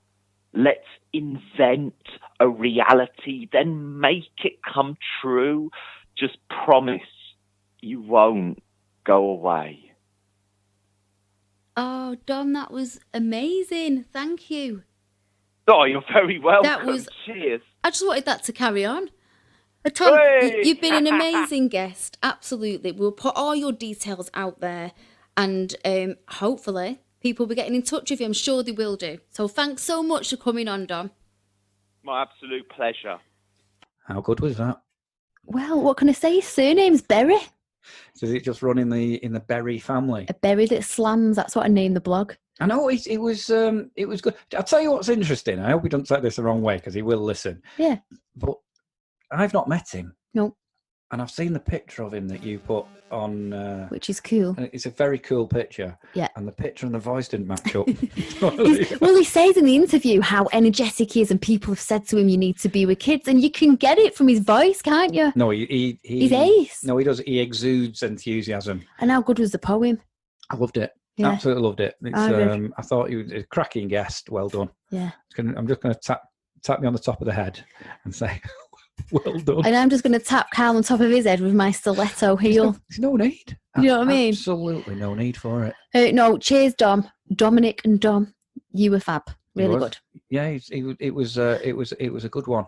Let's invent a reality, then make it come true. Just promise you won't go away. Oh, Dom, that was amazing. Thank you. Oh, you're very welcome. That was. Cheers. I just wanted that to carry on. Tom, Hey! you've been an amazing guest. Absolutely. We'll put all your details out there and hopefully people will be getting in touch with you. I'm sure they will do. So thanks so much for coming on, Dom. My absolute pleasure. How good was that? Well, what can I say? His surname's Berry. So is it just run in the Berry family? A berry that slams. That's what I named the blog. I know it was good. I'll tell you what's interesting. I hope he doesn't take this the wrong way because he will listen. Yeah. But I've not met him. No. and I've seen the picture of him that you put on. Which is cool. And it's a very cool picture. Yeah. And the picture and the voice didn't match up. Well, he says in the interview how energetic he is, and people have said to him, "You need to be with kids," and you can get it from his voice, can't you? No, he's ace. No, he does. He exudes enthusiasm. And how good was the poem? I loved it. Yeah. Absolutely loved it. It's, I thought he was a cracking guest. Well done. Yeah. I'm just going to tap me on the top of the head and say, well done. And I'm just going to tap Carl on top of his head with my stiletto heel. There's no need. You know what I mean? Absolutely no need for it. No, cheers, Dom. Dominic and Dom. You were fab. Really good. Yeah, it was a good one.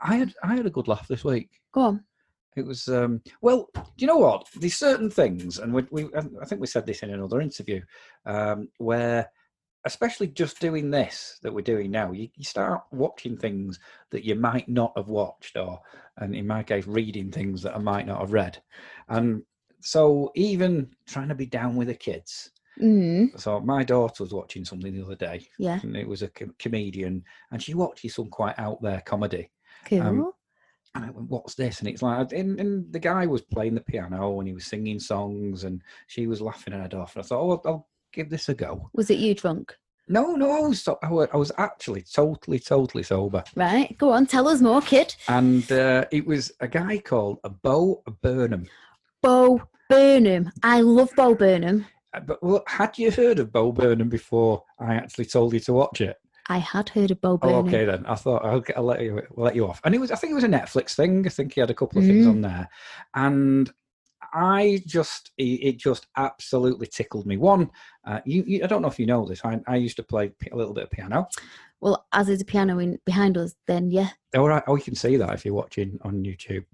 I had a good laugh this week. Go on. It was well. Do you know what? There's certain things, and I think we said this in another interview, where, especially just doing this that we're doing now, you start watching things that you might not have watched, and in my case, reading things that I might not have read, and so even trying to be down with the kids. So my daughter was watching something the other day, and it was a comedian, and she watches some quite out there comedy. Cool. And I went, what's this? And it's like, and the guy was playing the piano and he was singing songs, and she was laughing her head off. And I thought, oh, I'll give this a go. Was it you drunk? No, I was actually totally sober. Right, go on, tell us more, kid. And it was a guy called Bo Burnham. Bo Burnham. I love Bo Burnham. But well, had you heard of Bo Burnham before I actually told you to watch it? I had heard of Bo Burnham. Oh, okay then. I thought I'll let you off. And I think it was a Netflix thing. I think he had a couple of things on there, and it just absolutely tickled me. One, I don't know if you know this. I used to play a little bit of piano. Well, as there's a piano behind us, then yeah. All right. Oh, you can see that if you're watching on YouTube.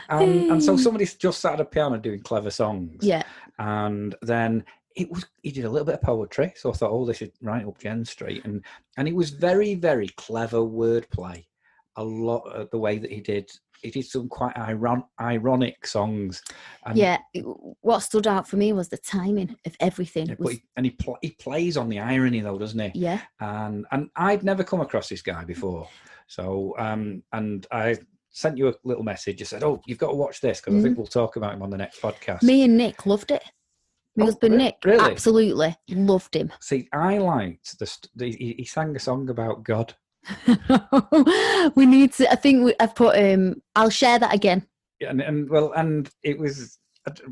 And so somebody just sat at a piano doing clever songs. Yeah. And then he did a little bit of poetry, so I thought, oh, this is right up Jen Street, and it was very, very clever wordplay. A lot of the way that he did some quite ironic songs. And what stood out for me was the timing of everything. Yeah, he plays on the irony though, doesn't he? Yeah. And I'd never come across this guy before, so and I sent you a little message. I said, oh, you've got to watch this because I think we'll talk about him on the next podcast. Me and Nick loved it. My husband Nick absolutely loved him. See, I liked he sang a song about God. We need to. I think I've put. I'll share that again. Yeah, and it was.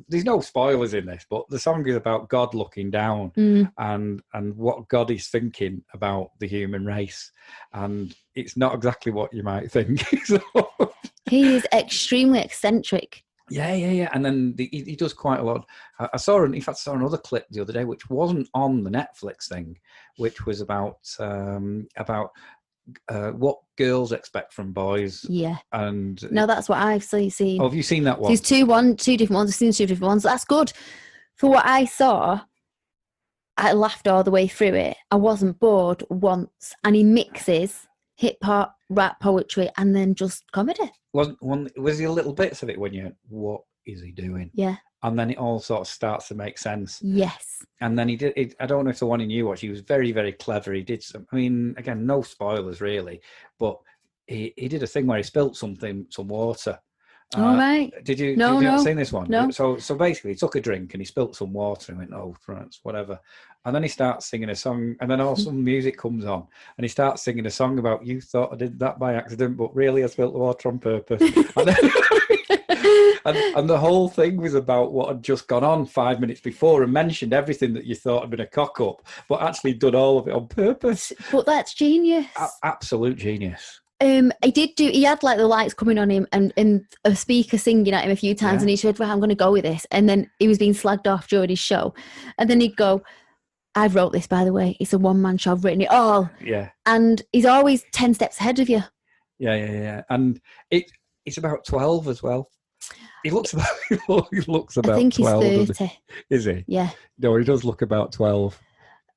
There's no spoilers in this, but the song is about God looking down and what God is thinking about the human race, and it's not exactly what you might think. He is extremely eccentric. Yeah. And then he does quite a lot. I saw another clip the other day, which wasn't on the Netflix thing, which was about what girls expect from boys. Yeah. And no, that's what I've seen. Oh, have you seen that one? There's two different ones. I've seen two different ones. That's good. For what I saw, I laughed all the way through it. I wasn't bored once. And he mixes hip hop, rap, poetry, and then just comedy. Was there little bits of it when you, what is he doing? Yeah. And then it all sort of starts to make sense. Yes. And then he did it. I don't know if the one in you watched, he was very, very clever. He did some, I mean, again, no spoilers really, but he did a thing where he spilt some water. All right. Did you not seen this one? No. So basically he took a drink and he spilt some water and went, oh, France, whatever. And then he starts singing a song, and then all some music comes on and he starts singing a song about, you thought I did that by accident, but really I spilt the water on purpose. And, and the whole thing was about what had just gone on 5 minutes before and mentioned everything that you thought had been a cock up, but actually done all of it on purpose. But that's genius. Absolute genius. He had like the lights coming on him and a speaker singing at him a few times, and he said, well, I'm going to go with this. And then he was being slagged off during his show. And then he'd go, I wrote this, by the way. It's a one-man show. I've written it all. Yeah. And he's always 10 steps ahead of you. Yeah. And it's about 12 as well. He looks about 12. I think he's 30. Is he? Yeah. No, he does look about 12.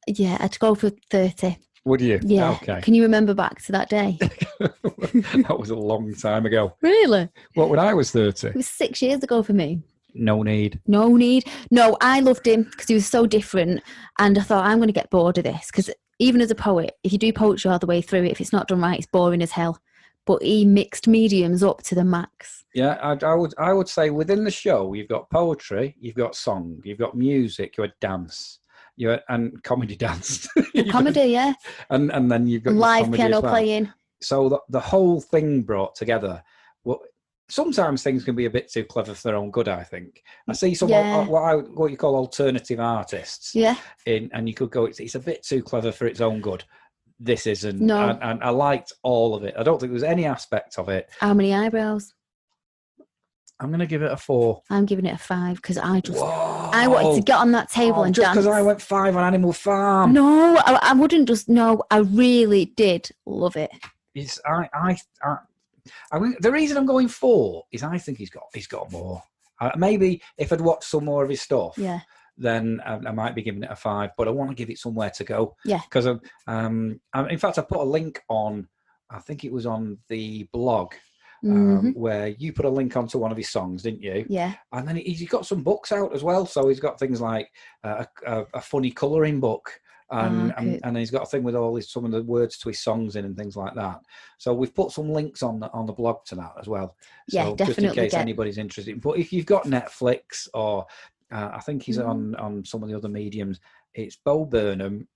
Yeah, I'd go for 30. Would you? Yeah. Okay. Can you remember back to that day? That was a long time ago. Really? What, when I was 30? It was 6 years ago for me. No need. No, I loved him because he was so different, and I thought, I'm going to get bored of this, because even as a poet, if you do poetry all the way through it, if it's not done right, it's boring as hell. but he mixed mediums up to the max. Yeah, I would say within the show, you've got poetry, you've got song, you've got music, you had dance, and comedy dance. Comedy, yeah. And then you've got your live comedy piano as well. playing. So the whole thing brought together. Well, sometimes things can be a bit too clever for their own good, I think. I see some what you call alternative artists. Yeah. And you could go, it's a bit too clever for its own good. This isn't. No. And I liked all of it. I don't think there was any aspect of it. How many eyebrows? I'm going to give it a 4. I'm giving it a 5 because I wanted to get on that table and just dance. because I went 5 on Animal Farm. No, I wouldn't just. No, I really did love it. It's I mean, the reason I'm going 4 is I think he's got more. Maybe if I'd watched some more of his stuff, then I might be giving it a 5. But I want to give it somewhere to go. Yeah. Because in fact, I put a link on. I think it was on the blog. Where you put a link onto one of his songs, didn't you? Yeah. And then he's got some books out as well. So he's got things like a funny colouring book, and he's got a thing with some of the words to his songs in and things like that. So we've put some links on the blog to that as well. Yeah, so definitely. Just in case anybody's interested. But if you've got Netflix or I think he's on some of the other mediums, it's Bo Burnham.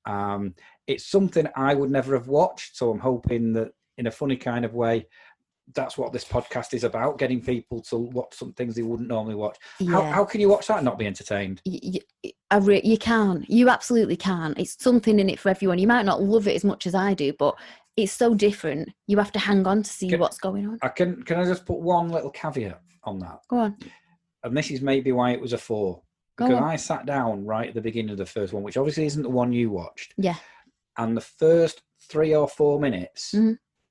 It's something I would never have watched. So I'm hoping that in a funny kind of way, that's what this podcast is about, getting people to watch some things they wouldn't normally watch. Yeah. How can you watch that and not be entertained? You can. You absolutely can. It's something in it for everyone. You might not love it as much as I do, but it's so different. You have to hang on to see what's going on. Can I just put one little caveat on that? Go on. And this is maybe why it was a 4. Because I sat down right at the beginning of the first one, which obviously isn't the one you watched. Yeah. And the first 3 or 4 minutes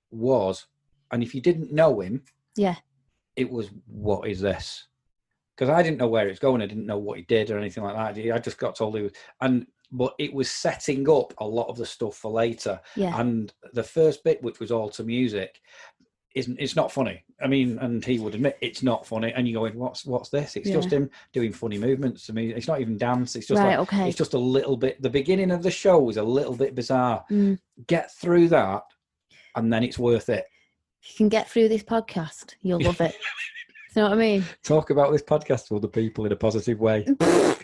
was... And if you didn't know him, it was, what is this? Because I didn't know where it's going. I didn't know what he did or anything like that. I just got told he was, but it was setting up a lot of the stuff for later. Yeah. And the first bit, which was all to music, it's not funny. I mean, and he would admit it's not funny. And you're going, what's this? It's just him doing funny movements to me. It's not even dance. It's just it's just a little bit. The beginning of the show was a little bit bizarre. Get through that, and then it's worth it. If you can get through this podcast, you'll love it. You know what I mean? Talk about this podcast to other people in a positive way.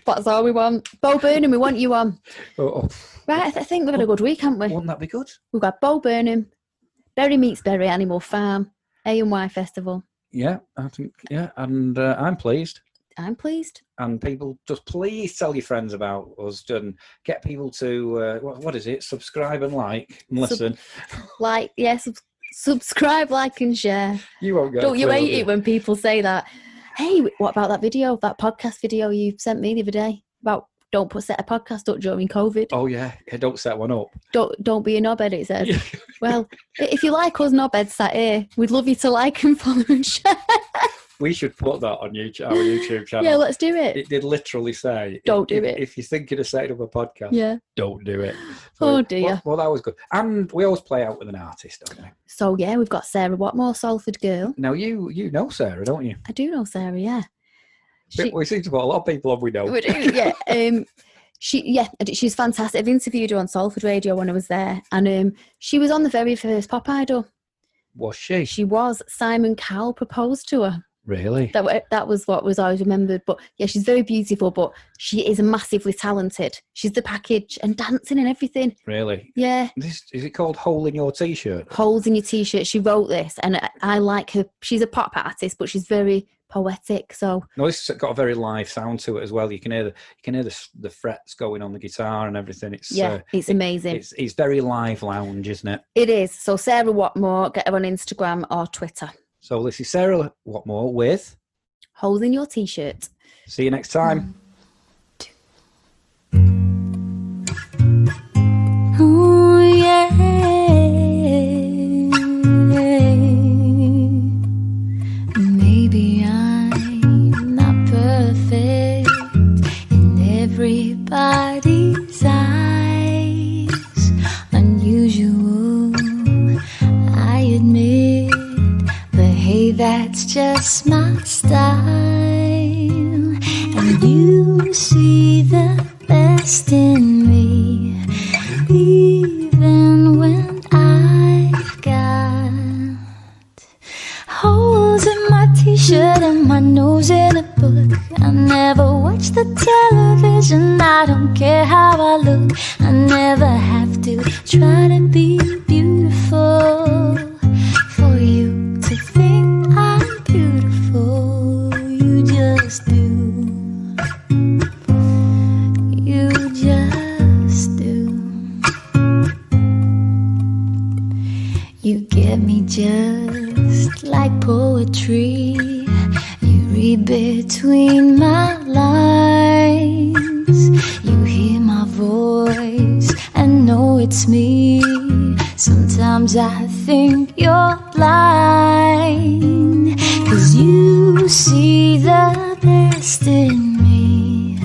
That's all we want. Bo Burnham, we want you on. Oh. Right, I think we've had a good week, haven't we? Wouldn't that be good? We've got Bo Burnham, Berry Meets Berry Animal Farm, A&Y Festival. Yeah, I think, and I'm pleased. I'm pleased. And people, just please tell your friends about us and get people to, what is it? Subscribe and like and listen. Subscribe, like, and share. You won't get. Don't you hate it when people say that? Hey, what about that podcast video you sent me the other day about set a podcast up during COVID? Oh yeah, don't set one up. Don't be a knobhead, it says. Well, if you like us knobheads sat here, we'd love you to like and follow and share. We should put that on YouTube, our YouTube channel. Yeah, let's do it. It did literally say, don't do it. If you're thinking of setting up a podcast, don't do it. So, oh dear. Well, that was good. And we always play out with an artist, don't we? So yeah, we've got Sarah Watmore, Salford girl. Now you know Sarah, don't you? I do know Sarah, yeah. We seem to put a lot of people on we know. We do, yeah. She's fantastic. I've interviewed her on Salford Radio when I was there, and she was on the very first Pop Idol. Was she? She was. Simon Cowell proposed to her. Really? That was what was always remembered. But yeah, she's very beautiful, but she is massively talented. She's the package and dancing and everything. Really? Yeah. Is it called Hole in Your T-shirt? Holes in Your T-shirt. She wrote this, and I like her. She's a pop artist, but she's very poetic. So no, this has got a very live sound to it as well. You can hear the frets going on the guitar and everything. It's amazing. It's very live lounge, isn't it? It is. So Sarah Watmore, get her on Instagram or Twitter. So this is Sarah Watmore with Holes in Your T-shirt. See you next time. Oh, yeah. Maybe I'm not perfect in everybody's eyes. Unusual, I admit. Hey, that's just my style. And you see the best in me, even when I've got television. I don't care how I look. I never have to try to be beautiful for you to think I'm beautiful. You just do. You just do. You get me just like poetry. You read between my lines. You hear my voice and know it's me. Sometimes I think you're blind, 'cause you see the best in me,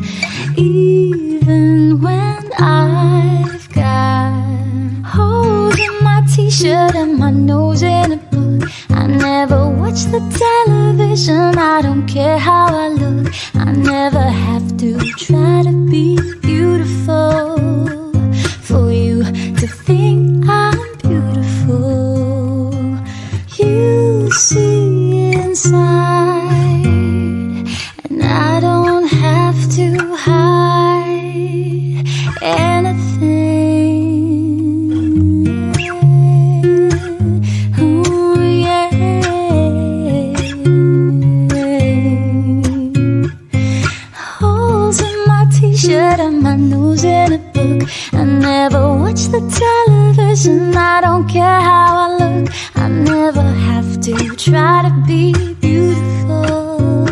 even when I've got holes in my t-shirt and my nose in a book. I never watch the television. I don't care how I look. I never have to try to be beautiful for you to think I'm beautiful. You see inside, and I don't have to hide anything. Oh yeah. Holes in my t-shirt and my nose in a book. I never watch the television. I don't care how I look. I never have to try to be beautiful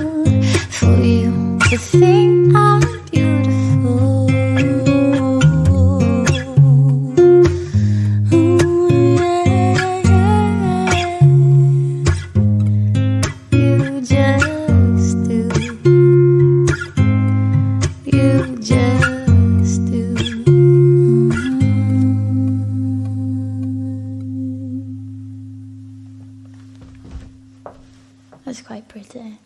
for you to think I'm beautiful. Ooh, yeah. You just do. You just do. That's quite pretty.